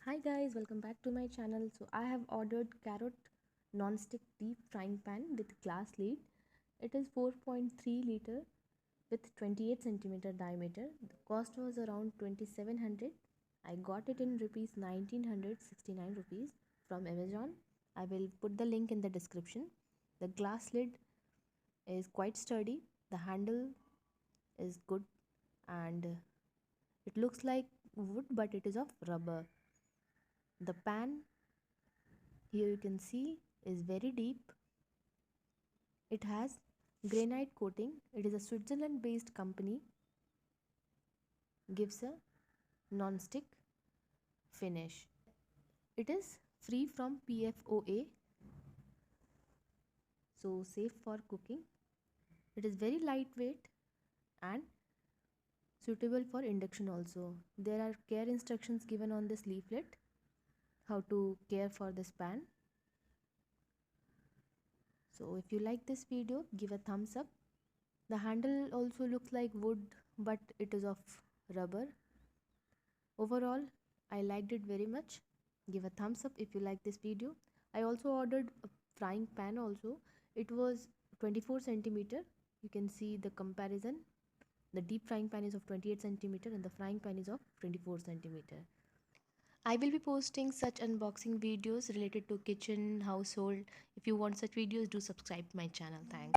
Hi guys, welcome back to my channel. So I have ordered Carote non-stick deep frying pan with glass lid. It is 4.3 liter with 28 centimeter diameter. The cost was around 2700. I got it in rupees 1969 rupees from Amazon. I will put the link in the description. The glass lid is quite sturdy. The handle is good and it looks like wood, but it is of rubber. The pan, here you can see, is very deep. It has granite coating. It is a Switzerland based company. Gives a non-stick finish. It is free from Pfoa, so safe for cooking. It is very lightweight and suitable for induction also. There are care instructions given on this leaflet, how to care for this pan. So if you like this video, give a thumbs up. The handle also looks like wood, but it is of rubber. Overall, I liked it very much. Give a thumbs up if you like this video. I also ordered a frying pan also. It was 24 centimeter. You can see the comparison. The deep frying pan is of 28 centimeter and the frying pan is of 24 centimeter. I will be posting such unboxing videos related to kitchen, household. If you want such videos, do subscribe to my channel. Thanks.